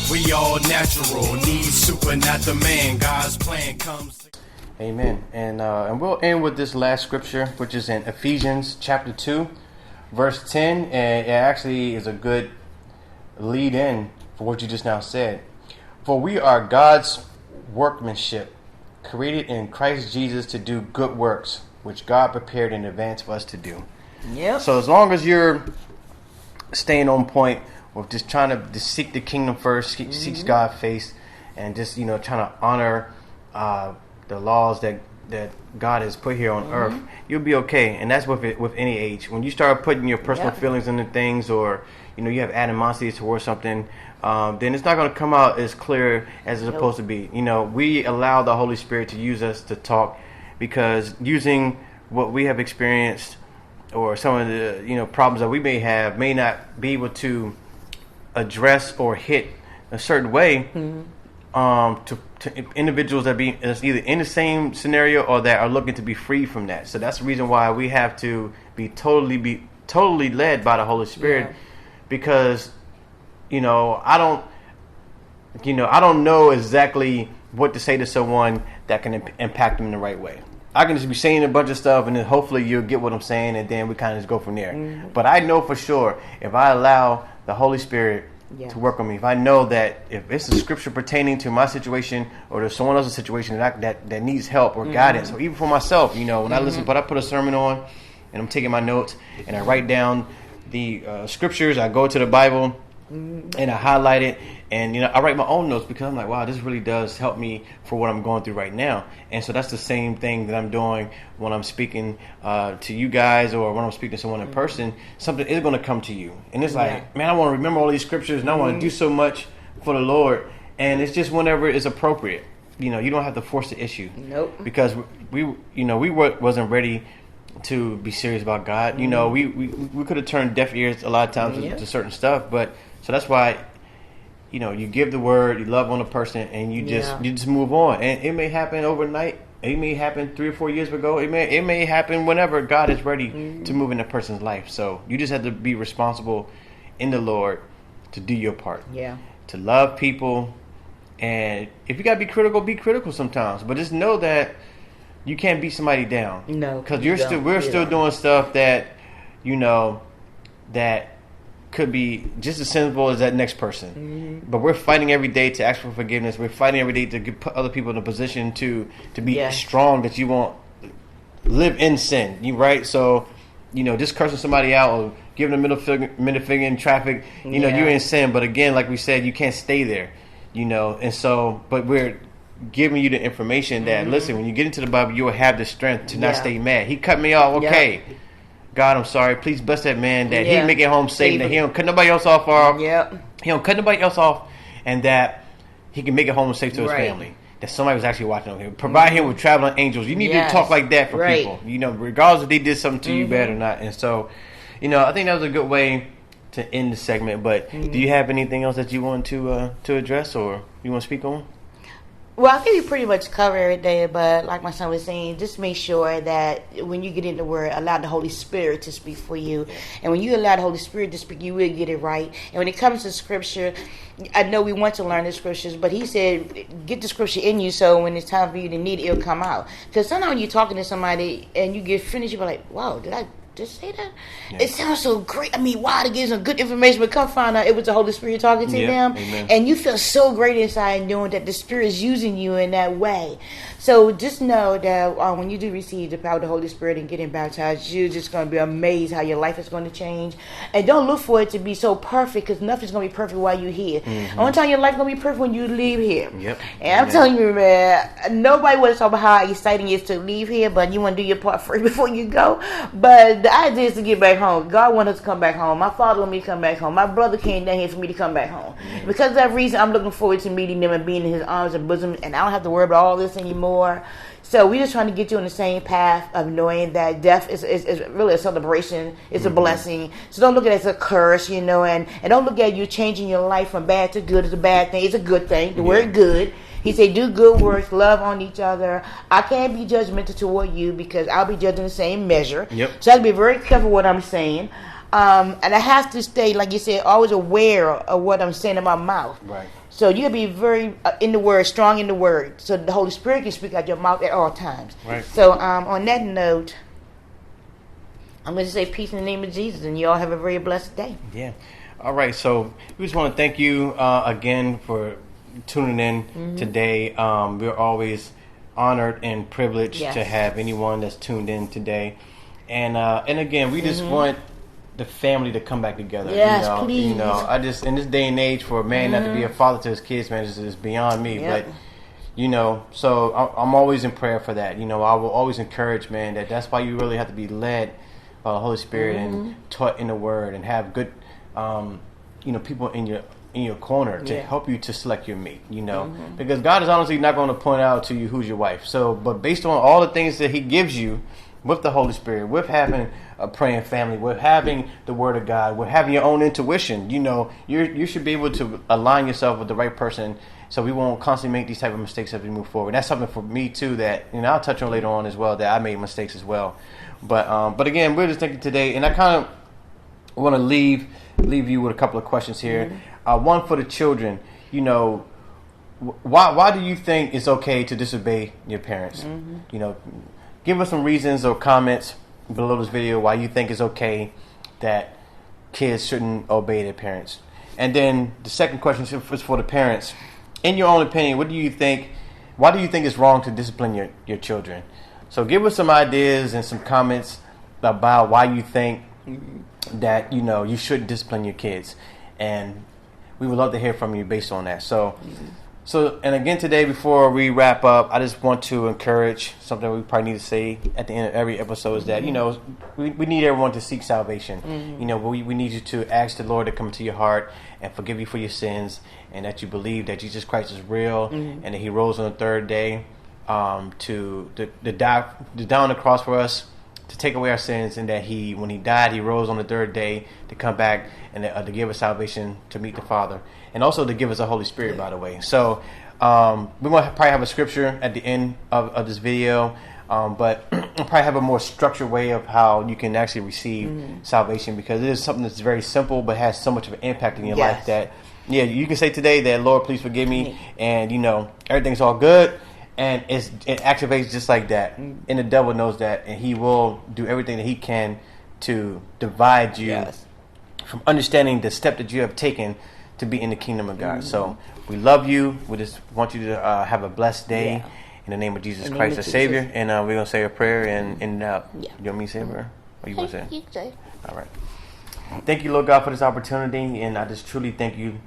We all natural, need supernatural man. God's plan comes. Amen. And we'll end with this last scripture, which is in Ephesians chapter 2, verse 10. And it actually is a good lead in for what you just now said. For we are God's workmanship, created in Christ Jesus to do good works, which God prepared in advance for us to do. Yep. So as long as you're staying on point with just trying to seek the kingdom first, seek God's face, and just trying to honor the laws that God has put here on earth, you'll be okay. And that's with any age. When you start putting your personal feelings into things, or you have animosity towards something, then it's not going to come out as clear as it's supposed to be. We allow the Holy Spirit to use us to talk, because using what we have experienced or some of the problems that we may have may not be able to address or hit a certain way to individuals that's either in the same scenario or that are looking to be free from that. So that's the reason why we have to be totally led by the Holy Spirit, because I don't know exactly what to say to someone that can impact them in the right way. I can just be saying a bunch of stuff, and then hopefully you'll get what I'm saying, and then we kind of just go from there. But I know for sure, if I allow the Holy Spirit to work on me, if I know that if it's a scripture pertaining to my situation or to someone else's situation that needs help or guidance, or even for myself, when I listen, but I put a sermon on and I'm taking my notes and I write down the scriptures, I go to the Bible and I highlight it, and I write my own notes, because I'm like, wow, this really does help me for what I'm going through right now. And so that's the same thing that I'm doing when I'm speaking to you guys, or when I'm speaking to someone in person. Something is going to come to you, and it's like, man, I want to remember all these scriptures, and I want to do so much for the Lord. And it's just whenever it's appropriate. You don't have to force the issue. Nope. Because we wasn't ready to be serious about God. We could have turned deaf ears a lot of times to certain stuff, but so that's why you give the word, you love on a person, and you just move on. And it may happen overnight. It may happen 3 or 4 years ago. It may happen whenever God is ready to move in a person's life. So you just have to be responsible in the Lord to do your part. Yeah. To love people, and if you gotta be critical sometimes. But just know that you can't beat somebody down. No, because we're still doing stuff that that could be just as sinful as that next person. But we're fighting every day to ask for forgiveness. We're fighting every day to put other people in a position to be strong, that you won't live in sin. Right? So, just cursing somebody out or giving a middle finger in traffic, you're in sin. But again, like we said, you can't stay there. And so, but we're giving you the information that, listen, when you get into the Bible, you will have the strength to not stay mad. He cut me off. Okay. God, I'm sorry. Please bless that man, that he make it home safe, that he don't cut nobody else off. He don't cut nobody else off, and that he can make it home safe to his family. That somebody was actually watching over him. Provide him with traveling angels. You need to talk like that for people. Regardless if they did something to you bad or not. And so, I think that was a good way to end the segment. But do you have anything else that you want to address, or you want to speak on? Well, I think we pretty much covered everything, but like my son was saying, just make sure that when you get in the Word, allow the Holy Spirit to speak for you. And when you allow the Holy Spirit to speak, you will get it right. And when it comes to Scripture, I know we want to learn the Scriptures, but he said, get the Scripture in you so when it's time for you to need it, it'll come out. Because sometimes when you're talking to somebody and you get finished, you're like, wow, did I just say that? It sounds so great. I mean, wow, to give some good information, but come find out it was the Holy Spirit talking to them. Amen. And you feel so great inside knowing that the Spirit is using you in that way. So just know that when you do receive the power of the Holy Spirit and getting baptized, you're just going to be amazed how your life is going to change. And don't look for it to be so perfect, because nothing's going to be perfect while you're here. Only time your life's going to be perfect when you leave here. And I'm telling you, man, nobody wants to talk about how exciting it is to leave here, but you want to do your part first before you go. But the idea is to get back home. God wants us to come back home. My father wanted me to come back home. My brother came down here for me to come back home. Because of that reason, I'm looking forward to meeting them and being in his arms and bosom, and I don't have to worry about all this anymore. So we're just trying to get you on the same path of knowing that death is really a celebration. It's a blessing. So don't look at it as a curse, and don't look at you changing your life from bad to good as a bad thing. It's a good thing. The word good. He said, do good works, love on each other. I can't be judgmental toward you because I'll be judging the same measure. So I have to be very careful what I'm saying. So And I have to stay, like you said, always aware of what I'm saying in my mouth. Right. So you gotta be very in the word, strong in the word, so the Holy Spirit can speak out your mouth at all times. Right. So on that note, I'm going to say peace in the name of Jesus, and you all have a very blessed day. Yeah. All right. So we just want to thank you again for tuning in today. We're always honored and privileged to have anyone that's tuned in today. And again, we just want the family to come back together. Yes, please. You know, I just, in this day and age, for a man not to be a father to his kids, man, is beyond me. Yep. But you know, so I'm always in prayer for that. You know, I will always encourage, man, that's why you really have to be led by the Holy Spirit and taught in the Word, and have good, you know, people in your corner to help you to select your mate. You know, because God is honestly not going to point out to you who's your wife. So, but based on all the things that He gives you with the Holy Spirit, with having a praying family, with having the Word of God, with having your own intuition, you know, you should be able to align yourself with the right person, so we won't constantly make these type of mistakes as we move forward. That's something for me too that, you know, I'll touch on later on as well, that I made mistakes as well. But again, we're just thinking today, and I kind of want to leave you with a couple of questions here. One for the children. You know, why do you think it's okay to disobey your parents? You know, give us some reasons or comments below this video why you think it's okay that kids shouldn't obey their parents. And then the second question is for the parents. In your own opinion, why do you think it's wrong to discipline your children? So give us some ideas and some comments about why you think that, you know, you should discipline your kids. And we would love to hear from you based on that. So and again today, before we wrap up, I just want to encourage something we probably need to say at the end of every episode is that, you know, we need everyone to seek salvation. You know, we need you to ask the Lord to come into your heart and forgive you for your sins, and that you believe that Jesus Christ is real and that He rose on the third day to die on the cross for us, to take away our sins, and that when He died, He rose on the third day to come back and to give us salvation, to meet the Father, and also to give us the Holy Spirit, by the way. So we're going to probably have a scripture at the end of this video, but we'll probably have a more structured way of how you can actually receive salvation, because it is something that's very simple but has so much of an impact in your life that, you can say today that, Lord, please forgive me, and, you know, everything's all good. And it activates just like that. And the devil knows that. And he will do everything that he can to divide you from understanding the step that you have taken to be in the kingdom of God. So we love you. We just want you to have a blessed day in the name of Jesus Christ, the Savior. And we're going to say a prayer. And you want me to say a prayer? Or you want to say? You say. All right. Thank you, Lord God, for this opportunity. And I just truly thank you,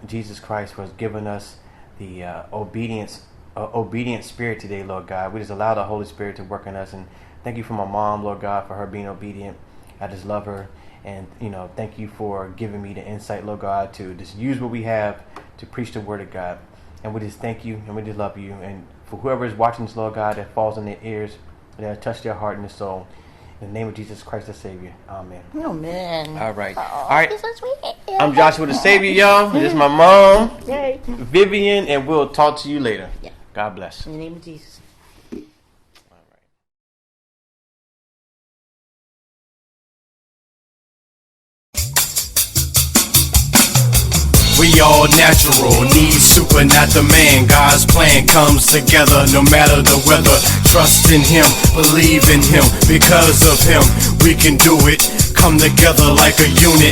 Jesus Christ, for giving us the obedient spirit today, Lord God. We just allow the Holy Spirit to work in us, and thank you for my mom, Lord God, for her being obedient. I just love her, and, you know, thank you for giving me the insight, Lord God, to just use what we have to preach the Word of God. And we just thank you, and we just love you. And for whoever is watching this, Lord God, that falls in their ears, that touch their heart and their soul, in the name of Jesus Christ, the Savior. Amen. Amen. All right. All right. I'm Joshua, the Savior, y'all. This is my mom, Vivian, and we'll talk to you later. God bless. In the name of Jesus. We all natural, need supernatural man. God's plan comes together no matter the weather. Trust in Him, believe in Him. Because of Him, we can do it. Come together like a unit.